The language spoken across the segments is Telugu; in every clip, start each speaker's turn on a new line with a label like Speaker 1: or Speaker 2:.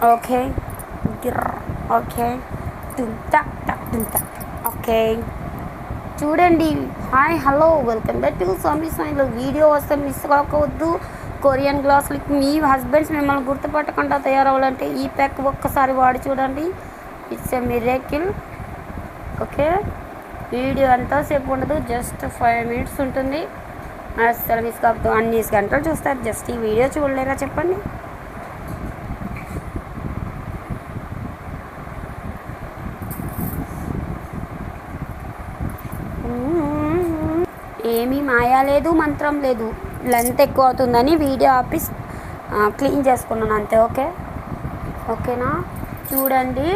Speaker 1: ఓకే. ఓకే. ఓకే. చూడండి. Hi, hello, welcome back to Swami smile. Video వస్తే మిస్ కావద్దు. కొరియన్ గ్లాసులకి మీ హస్బెండ్స్ మిమ్మల్ని గుర్తుపట్టకుండా తయారవ్వాలంటే ఈ ప్యాక్ ఒక్కసారి వాడి చూడండి. It's a miracle. Okay. Video ఎంతసేపు ఉండదు, జస్ట్ 5 minutes ఉంటుంది. అసలు మిస్ కావద్దు. అన్ని గంటలు చూస్తారు, జస్ట్ ఈ వీడియో చూడలేరా చెప్పండి. ఏమీ మాయా లేదు, మంత్రం లేదు. లెంత్ ఎక్కువ అవుతుందని వీడియో ఆపి క్లీన్ చేసుకున్నాను అంతే. ఓకేనా. చూడండి,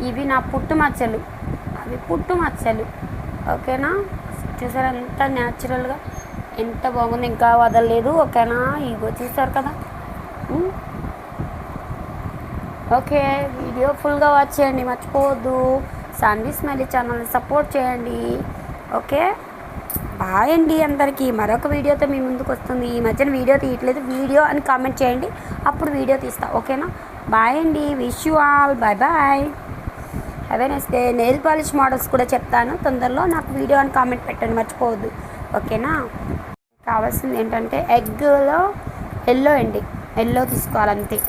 Speaker 1: ఇవి నా పుట్టుమచ్చలు, అవి పుట్టుమచ్చలు. ఓకేనా. చూసారా ఎంత న్యాచురల్గా, ఎంత బాగుంది, ఇంకా వదలలేదు. ఓకేనా. ఇగో చూసారు కదా. ఓకే. వీడియో ఫుల్గా వాచ్ చేయండి, మర్చిపోవద్దు. సాన్వి స్మైలీ ఛానల్ని సపోర్ట్ చేయండి. ఓకే. బాయ్ అండి అందరికీ. మరొక వీడియోతో మీ ముందుకు వస్తుంది. ఈ మధ్యన వీడియో తీయట్లేదు, వీడియో అని కామెంట్ చేయండి, అప్పుడు వీడియో తీస్తా. ఓకేనా. బాయ్ అండి. Wish you all. Bye bye. Have a nice day. Nail polish models కూడా చెప్తాను తొందరలో. నాకు వీడియో అని కామెంట్ పెట్టండి, మర్చిపోవద్దు. ఓకేనా. కావాల్సింది ఏంటంటే ఎగ్లో ఎల్లో అండి, ఎల్లో తీసుకోవాలంతే.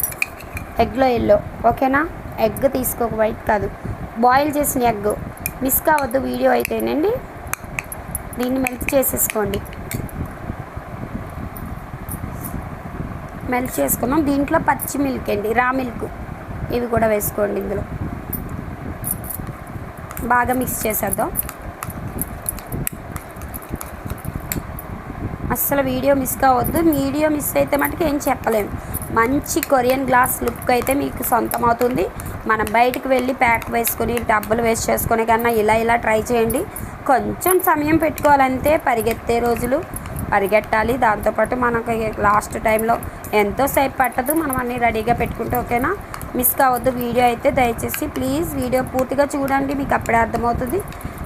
Speaker 1: ఎగ్లో ఎల్లో. ఓకేనా. ఎగ్ తీసుకోక, వైట్ కాదు, బాయిల్ చేసిన ఎగ్. మిస్ కావద్దు వీడియో అయితేనండి. దీన్ని మెల్ట్ చేసేసుకోండి. మెల్ట్ చేసుకున్నాం. దీంట్లో పచ్చి మిల్క్ అండి, రా మిల్క్, ఇవి కూడా వేసుకోండి ఇందులో. బాగా మిక్స్ చేసేద్దాం. అస్సలు వీడియో మిస్ కావద్దు. వీడియో మిస్ అయితే మటుకు ఏం చెప్పలేము. మంచి కొరియన్ గ్లాస్ లుక్ అయితే మీకు సొంతం అవుతుంది. మనం బయటకు వెళ్ళి ప్యాక్ వేసుకొని డబ్బులు వేస్ట్ చేసుకునే కన్నా ఇలా ట్రై చేయండి. కొంచెం సమయం పెట్టుకోవాలంటే, పరిగెత్తే రోజులు పరిగెట్టాలి. దాంతోపాటు మనకు లాస్ట్ టైంలో ఎంతో సేపు పట్టదు, మనం అన్నీ రెడీగా పెట్టుకుంటే. ఓకేనా. మిస్ కావద్దు వీడియో అయితే దయచేసి ప్లీజ్. వీడియో పూర్తిగా చూడండి, మీకు అప్పుడే అర్థమవుతుంది.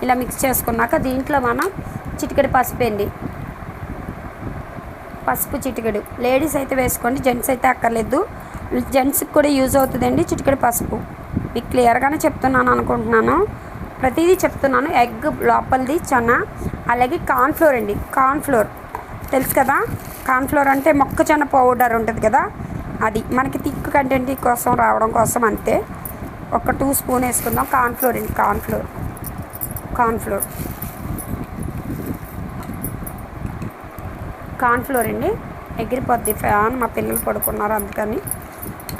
Speaker 1: ఇలా మిక్స్ చేసుకున్నాక దీంట్లో మనం చిటికెడు పసుపు అండి, పసుపు చిటికెడు. లేడీస్ అయితే వేసుకోండి, జెంట్స్ అయితే అక్కర్లేదు. జెంట్స్కి కూడా యూజ్ అవుతుందండి చిటికెడు పసుపు. మీకు క్లియర్గానే చెప్తున్నాను అనుకుంటున్నాను, ప్రతిదీ చెప్తున్నాను. ఎగ్ లోపలిది చెన, అలాగే కార్న్ఫ్లోర్ అండి. కార్న్ఫ్లోర్ తెలుసు కదా. కార్న్ఫ్లోర్ అంటే మొక్కజొన్న పౌడర్ ఉంటుంది కదా, అది మనకి థిక్ కంటెంట్ కోసం రావడం కోసం అంతే. ఒక 2 స్పూన్ వేసుకుందాం కార్న్ఫ్లోర్ అండి. కార్న్ఫ్లోర్ అండి. ఎగిరిపోద్ది ఫ్యాన్, మా పిల్లలు పడుకున్నారు అందుకని.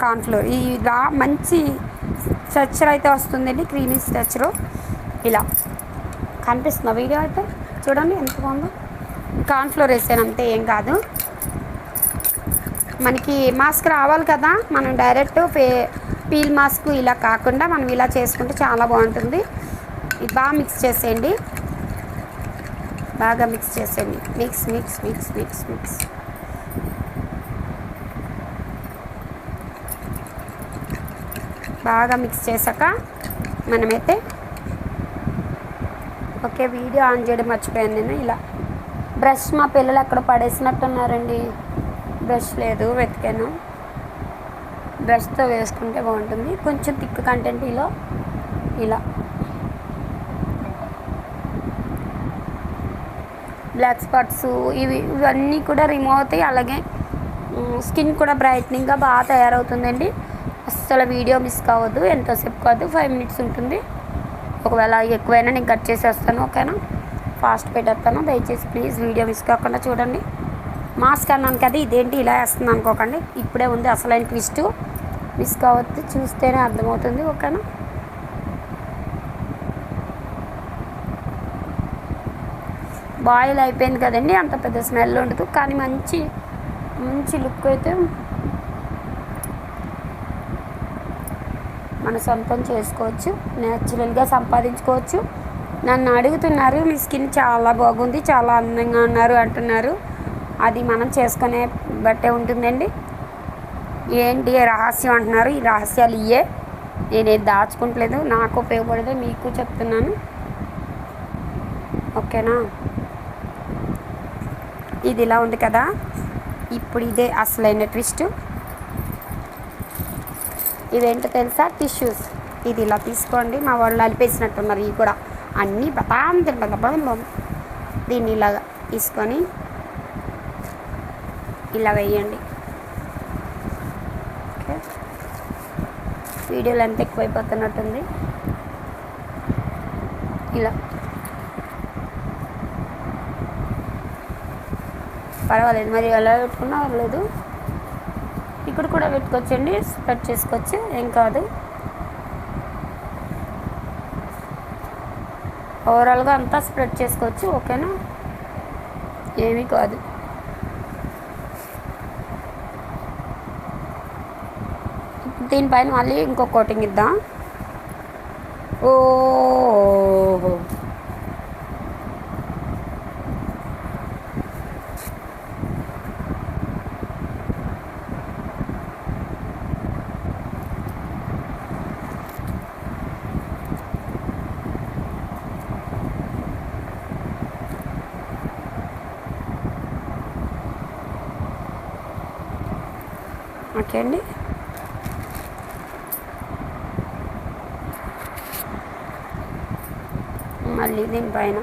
Speaker 1: కార్న్ఫ్లోర్ ఇలా మంచి స్ట్రక్చర్ అయితే వస్తుందండి, క్రీమీ స్ట్రక్చరు. ఇలా కనిపిస్తున్న వీడియో అయితే చూడండి ఎంత బాగుందో. కార్న్ఫ్లోర్ వేసాను అంతే, ఏం కాదు. మనకి మాస్క్ రావాలి కదా, మనం డైరెక్ట్ పీల్ మాస్క్ ఇలా కాకుండా మనం ఇలా చేసుకుంటే చాలా బాగుంటుంది. ఇది బాగా మిక్స్ చేసేయండి, బాగా మిక్స్ చేసేయండి. మిక్స్. బాగా మిక్స్ చేశాక మనమైతే ఓకే. వీడియో ఆన్ చేయడం మర్చిపోయాను నేను. ఇలా బ్రష్ మా పిల్లలు అక్కడ పడేసినట్టున్నారండి, బ్రష్ లేదు, వెతికాను. బ్రష్తో వేసుకుంటే బాగుంటుంది. కొంచెం థిక్ కంటెంట్ ఇలా బ్లాక్ స్పాట్స్ ఇవన్నీ కూడా రిమూవ్ అవుతాయి. అలాగే స్కిన్ కూడా బ్రైట్నింగ్గా బాగా తయారవుతుందండి. అస్సలు వీడియో మిస్ కావద్దు. ఎంతోసేపు కాదు, 5 minutes ఉంటుంది. ఒకవేళ ఎక్కువైనా నేను కట్ చేసేస్తాను. ఓకేనా. ఫాస్ట్ పెట్టేస్తాను, దయచేసి ప్లీజ్ వీడియో మిస్ కాకుండా చూడండి. మాస్క్ అన్నాను కదా, ఇదేంటి ఇలా వేస్తుంది అనుకోకండి, ఇప్పుడే ఉంది అసలైన ట్విస్ట్. మిస్ కావద్దు, చూస్తేనే అర్థమవుతుంది. ఓకేనా. బాయిల్ అయిపోయింది కదండి, అంత పెద్ద స్మెల్ ఉండదు, కానీ మంచి లుక్ అయితే మన సొంతం చేసుకోవచ్చు, న్యాచురల్గా సంపాదించుకోవచ్చు. నన్ను అడుగుతున్నారు, మీ స్కిన్ చాలా బాగుంది, చాలా అందంగా ఉన్నారు అంటున్నారు. అది మనం చేసుకునే బట్టే ఉంటుందండి. ఏంటి రహస్యం అంటున్నారు, ఈ రహస్యాలు నేనేం దాచుకుంటలేదు, నాకు ఉపయోగపడేదే మీకు చెప్తున్నాను. ఓకేనా. ఇది ఇలా ఉంది కదా, ఇప్పుడు ఇదే అసలైన ట్విస్ట్. ఇవేంటో తెలుసా? టిష్యూస్. ఇది ఇలా తీసుకోండి. మా వాళ్ళు అలిపేసినట్టున్నారు. ఇవి కూడా అన్నీ బతాం తింటాం. దీన్ని ఇలాగా తీసుకొని ఇలా వేయండి. ఓకే, వీడియోలో ఎంత ఎక్కువైపోతున్నట్టుంది. ఇలా పర్వాలేదు, మరి ఎలా పెట్టుకున్నా పర్లేదు. ఇక్కడ కూడా పెట్టుకోవచ్చండి, స్ప్రెడ్ చేసుకోవచ్చు, ఏం కాదు. ఓవరాల్గా అంతా స్ప్రెడ్ చేసుకోవచ్చు, ఓకేనా, ఏమీ కాదు. దీనిపైన మళ్ళీ ఇంకో కోటింగ్ ఇద్దాం. ఓహో, ఓకే అండి. మళ్ళీ దీనిపైన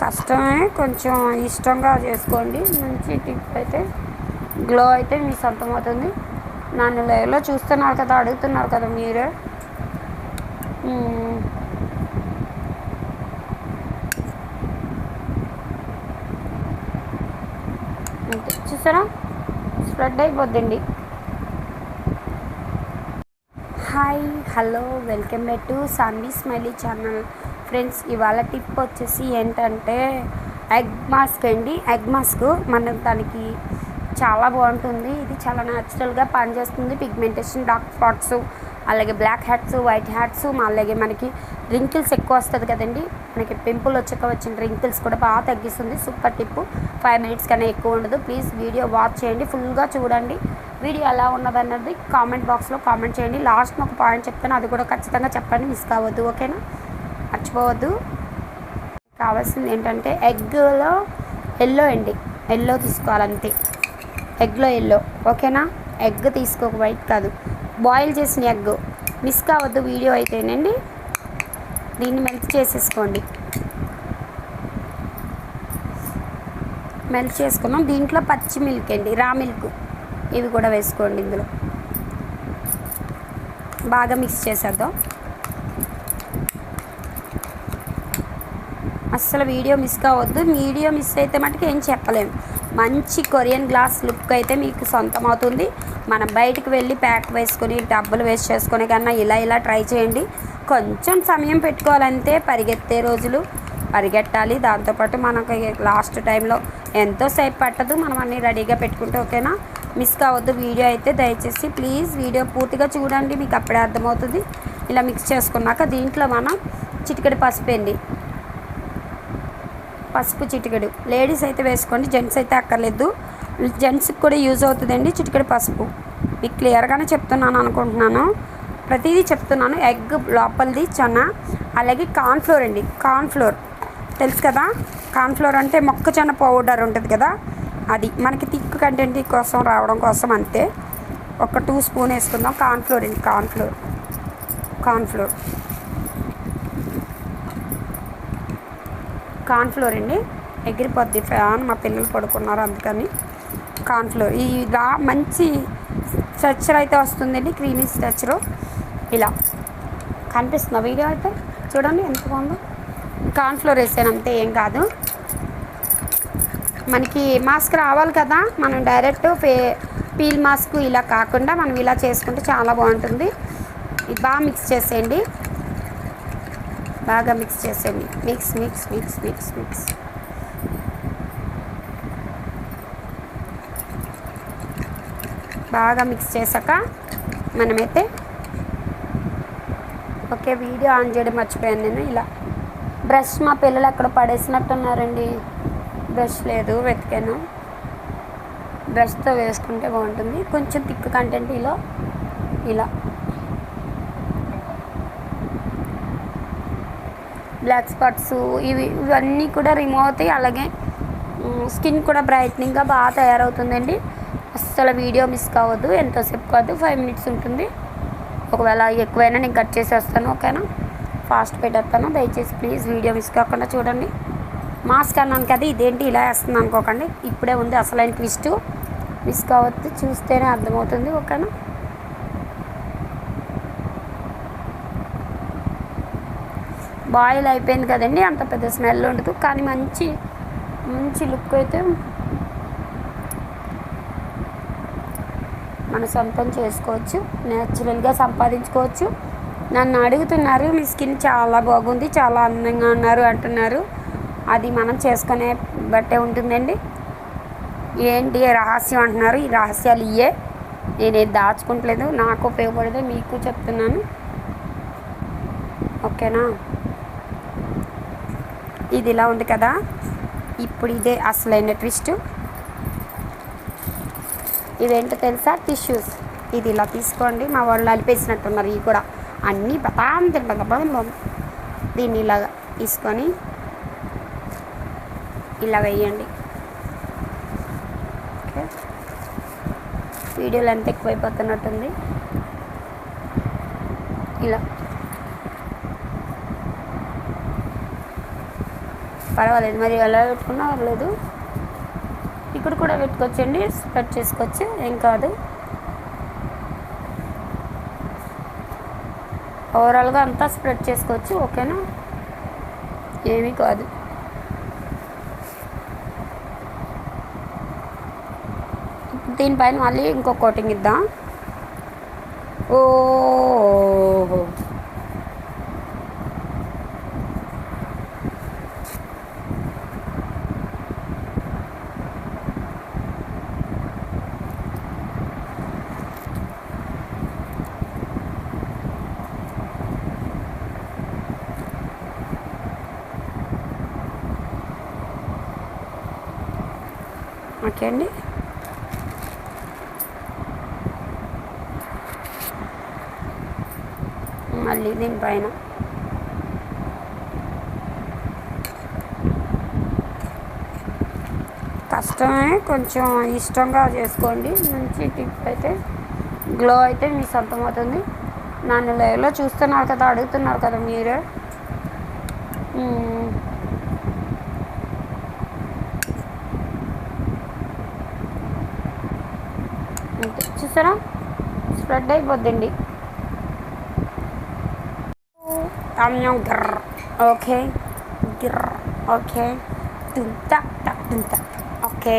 Speaker 1: కష్టమే, కొంచెం ఇష్టంగా చేసుకోండి. మంచి టిప్ అయితే, గ్లో అయితే మీ సొంతం అవుతుంది. నన్ను లైవ్లో చూస్తున్నారు కదా, అడుగుతున్నారు కదా మీరే. చూసారా, స్ప్రెడ్ అయిపోద్దండి. Hi, hello, welcome back to Saanvi smiley channel. Friends, ఇవాళ టిప్ వచ్చేసి ఏంటంటే ఎగ్ మాస్క్ అండి. ఎగ్ మాస్క్ మన దానికి చాలా బాగుంటుంది. ఇది చాలా న్యాచురల్గా పనిచేస్తుంది. పిగ్మెంటేషన్, డార్క్ స్పాట్స్, అలాగే బ్లాక్ హెడ్స్, వైట్ హెడ్స్, అలాగే మనకి రింకిల్స్ ఎక్కువ వస్తుంది కదండి, మనకి పింపుల్ వచ్చాక వచ్చిన రింకిల్స్ కూడా బాగా తగ్గిస్తుంది. Super tip. 5 minutes కన్నా ఎక్కువ ఉండదు. ప్లీజ్ వీడియో వాచ్ చేయండి, ఫుల్గా చూడండి. వీడియో ఎలా ఉన్నదన్నది కామెంట్ బాక్స్లో కామెంట్ చేయండి. లాస్ట్ ఒక పాయింట్ చెప్తాను, అది కూడా ఖచ్చితంగా చెప్పండి, మిస్ కావద్దు, ఓకేనా, మర్చిపోవద్దు. కావాల్సింది ఏంటంటే ఎగ్లో ఎల్లో అండి, ఎల్లో తీసుకోవాలంతే. ఎగ్లో ఎల్లో, ఓకేనా. ఎగ్ తీసుకోక, వైట్ కాదు, బాయిల్ చేసిన ఎగ్. మిస్ కావద్దు వీడియో అయితేనండి. దీన్ని మెల్ట్ చేసేసుకోండి. మెల్ట్ చేసుకున్నాం. దీంట్లో పచ్చి మిల్క్ అండి, రా మిల్క్, ఇవి కూడా వేసుకోండి. ఇందులో బాగా మిక్స్ చేసేద్దాం. అస్సలు వీడియో మిస్ కావద్దు. వీడియో మిస్ అయితే మటుకు ఏం చెప్పలేము. మంచి కొరియన్ గ్లాస్ లుక్ అయితే మీకు సొంతం అవుతుంది. మనం బయటకు వెళ్ళి ప్యాక్ వేసుకొని డబ్బులు వేస్ట్ చేసుకునే కన్నా ఇలా ట్రై చేయండి. కొంచెం సమయం పెట్టుకోవాలంటే, పరిగెత్తే రోజులు పరిగెట్టాలి. దాంతోపాటు మనకు లాస్ట్ టైంలో ఎంతో సేపు పట్టదు, మనం అన్నీ రెడీగా పెట్టుకుంటే, ఓకేనా. మిస్ కావద్దు వీడియో అయితే దయచేసి. ప్లీజ్ వీడియో పూర్తిగా చూడండి, మీకు అప్పుడే అర్థమవుతుంది. ఇలా మిక్స్ చేసుకున్నాక దీంట్లో మనం చిటికెడు పసుపు అండి, పసుపు చిటికెడు. లేడీస్ అయితే వేసుకోండి, జెంట్స్ అయితే అక్కర్లేదు. జెంట్స్కి కూడా యూజ్ అవుతుందండి చిటికెడు పసుపు. మీకు క్లియర్గానే చెప్తున్నాను అనుకుంటున్నాను, ప్రతిదీ చెప్తున్నాను. ఎగ్ లోపలిది చెన్న, అలాగే కార్న్ఫ్లోర్ అండి. కార్న్ఫ్లోర్ తెలుసు కదా, కార్న్ఫ్లోర్ అంటే మొక్కజొన్న పౌడర్ ఉంటుంది కదా, అది మనకి థిక్ కంటెంట్ కోసం రావడం కోసం అంతే. ఒక 2 స్పూన్ వేసుకుందాం కార్న్ఫ్లోర్ అండి. కార్న్ఫ్లోర్ అండి. ఎగిరిపోద్ది ఫ్యాన్, మా పిల్లలు పడుకున్నారు అందుకని. కార్న్ఫ్లోర్ ఇలా మంచి స్ట్రక్చర్ అయితే వస్తుందండి, క్రీమీ స్ట్రక్చరు. ఇలా కనిపిస్తుందా వీడియో అయితే? చూడండి ఎంత బాగుందో. కార్న్ఫ్లోర్ వేసాను అంతే, ఏం కాదు. మనకి మాస్క్ రావాలి కదా, మనం డైరెక్ట్ పీల్ మాస్క్ ఇలా కాకుండా మనం ఇలా చేసుకుంటే చాలా బాగుంటుంది. ఇది బాగా మిక్స్ చేసేయండి, బాగా మిక్స్ చేసేయండి. మిక్స్ బాగా మిక్స్ చేశాక మనమైతే, ఓకే, వీడియో ఆన్ చేయడం మర్చిపోయాను నేను. ఇలా బ్రష్ మా పిల్లలు అక్కడ పడేసినట్టున్నారండి, బ్రష్ లేదు, వెతికాను. బ్రష్తో వేసుకుంటే బాగుంటుంది. కొంచెం థిక్ కంటెంట్ ఇలా బ్లాక్ స్పాట్స్ ఇవన్నీ కూడా రిమూవ్ అవుతాయి. అలాగే స్కిన్ కూడా బ్రైట్నింగ్గా బాగా తయారవుతుందండి. అస్సలు వీడియో మిస్ కావద్దు. ఎంతోసేపు కాదు, 5 మినిట్స్ ఉంటుంది. ఒకవేళ ఎక్కువైనా నేను కట్ చేసేస్తాను, ఓకేనా? ఫాస్ట్ పెట్టేస్తాను. దయచేసి ప్లీజ్ వీడియో మిస్ కాకుండా చూడండి. మాస్క్ అన్నాను కదా, ఇదేంటి ఇలా వేస్తుంది అనుకోకండి. ఇప్పుడే ఉంది అసలైన ట్విస్ట్. మిస్ కావద్దు, చూస్తేనే అర్థమవుతుంది, ఓకేనా? బాయిల్ అయిపోయింది కదండి, అంత పెద్ద స్మెల్ ఉండదు, కానీ మంచి మంచి లుక్ అయితే మన సొంతం చేసుకోవచ్చు, న్యాచురల్గా సంపాదించుకోవచ్చు. నన్ను అడుగుతున్నారు, మీ స్కిన్ చాలా బాగుంది, చాలా అందంగా ఉన్నారు అంటున్నారు. అది మనం చేసుకునే బట్టే ఉంటుందండి. ఏంటి రహస్యం అంటున్నారు, ఈ రహస్యాలు ఇయే. నేనేది దాచుకుంటలేదు, నాకు ఉపయోగపడేది మీకు చెప్తున్నాను, ఓకేనా? ఇది ఇలా ఉంది కదా, ఇప్పుడు ఇదే అసలైన ట్విస్ట్. ఇదేంటో తెలుసా? టిష్యూస్. ఇది ఇలా తీసుకోండి. మా వాళ్ళు అలిపేసినట్టున్నారు ఇవి కూడా అన్నీ బతాం తింటాం. దీన్ని ఇలాగా తీసుకొని ఇలా వేయండి, ఓకే? వీడియోలు ఎంత ఎక్కువైపోతున్నట్టుంది. ఇలా పర్వాలేదు, మరి ఎలా పెట్టుకున్నా పర్లేదు. ఇక్కడ కూడా పెట్టుకోవచ్చండి, స్ప్రెడ్ చేసుకోవచ్చు, ఏం కాదు. ఓవరాల్గా అంతా స్ప్రెడ్ చేసుకోవచ్చు, ఓకేనా? ఏమీ కాదు. దీనిపైన మళ్ళీ ఇంకో కోటింగ్ ఇద్దాం. ఓహో, ఓకే అండి. మళ్ళీ దీనిపైన కష్టమే, కొంచెం ఇష్టంగా చేసుకోండి. మంచి టిప్ అయితే, గ్లో అయితే మీ సొంతం అవుతుంది. నన్ను లైవ్లో చూస్తున్నారు కదా, అడుగుతున్నారు కదా మీరే. చూసారా, స్ప్రెడ్ అయిపోద్దండి. Okay, okay, okay.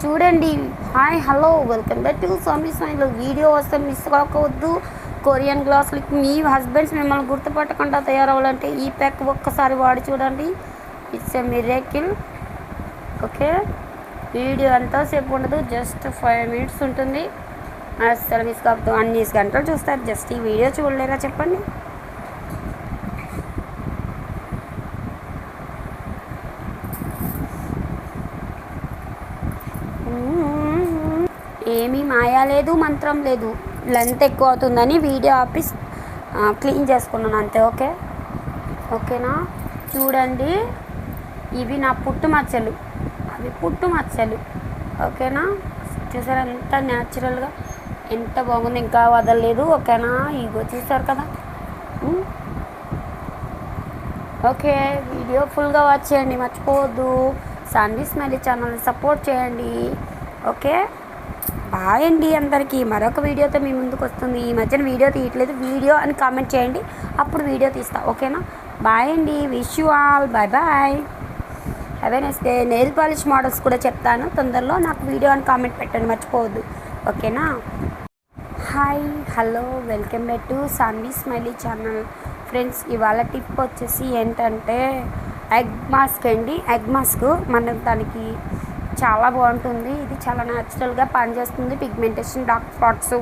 Speaker 1: చూడండి. Hi, hello, welcome back to Swami smile. Video వస్తే మిస్ కావద్దు. కొరియన్ గ్లాసులకి మీ హస్బెండ్స్ మిమ్మల్ని గుర్తుపట్టకుండా తయారవ్వాలంటే ఈ ప్యాక్ ఒక్కసారి వాడి చూడండి. It's a miracle, okay? Video ఎంతోసేపు ఉండదు, జస్ట్ 5 మినిట్స్ ఉంటుంది. అసలు మిస్ కావద్దు. అన్ని గంటలు చూస్తారు, జస్ట్ ఈ వీడియో చూడలేరా చెప్పండి? ఏమీ మాయా లేదు, మంత్రం లేదు. లెంత్ ఎక్కువ అవుతుందని వీడియో ఆపి క్లీన్ చేసుకున్నాను అంతే, ఓకే? ఓకేనా? చూడండి, ఇవి నా పుట్టుమచ్చలు, అవి పుట్టుమచ్చలు, ఓకేనా? చూసారా ఎంత న్యాచురల్గా, ఎంత బాగుంది, ఇంకా వదలలేదు, ఓకేనా? ఇగో చూసారు కదా. ఓకే, వీడియో ఫుల్గా వాచ్ చేయండి, మర్చిపోవద్దు. సాన్వి స్మైలీ ఛానల్ని సపోర్ట్ చేయండి, ఓకే? బాయ్ అండి అందరికీ. మరొక వీడియోతో మీ ముందుకు వస్తుంది. ఈ మధ్యన వీడియో తీయట్లేదు, వీడియో అని కామెంట్ చేయండి, అప్పుడు వీడియో తీస్తా, ఓకేనా? బాయ్ అండి, wish you all, bye bye, have a nice day. Nail polish models కూడా చెప్తాను తొందరలో, నాకు వీడియో అని కామెంట్ పెట్టండి, మర్చిపోవద్దు, ఓకేనా? Hi, hello, welcome back to Saanvi smiley channel. Friends, ఇవాళ టిప్ వచ్చేసి ఏంటంటే ఎగ్ మాస్క్ అండి. ఎగ్ మాస్క్ మన దానికి చాలా బాగుంటుంది. ఇది చాలా న్యాచురల్గా పనిచేస్తుంది. పిగ్మెంటేషన్, డార్క్ స్పాట్స్,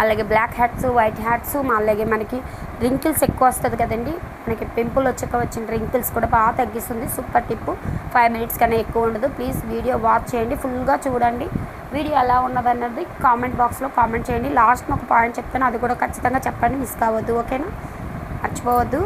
Speaker 1: అలాగే బ్లాక్ హెడ్స్, వైట్ హెడ్స్, అలాగే మనకి రింకిల్స్ ఎక్కువ వస్తుంది కదండి, మనకి పింపుల్ వచ్చాక వచ్చిన రింకిల్స్ కూడా బాగా తగ్గిస్తుంది. Super tip. 5 మినిట్స్ కన్నా ఎక్కువ ఉండదు. ప్లీజ్ వీడియో వాచ్ చేయండి, ఫుల్గా చూడండి. వీడియో ఎలా ఉన్నదన్నది కామెంట్ బాక్స్లో కామెంట్ చేయండి. లాస్ట్ని ఒక పాయింట్ చెప్తాను, అది కూడా ఖచ్చితంగా చెప్పండి, మిస్ కావద్దు, ఓకేనా? మర్చిపోవద్దు.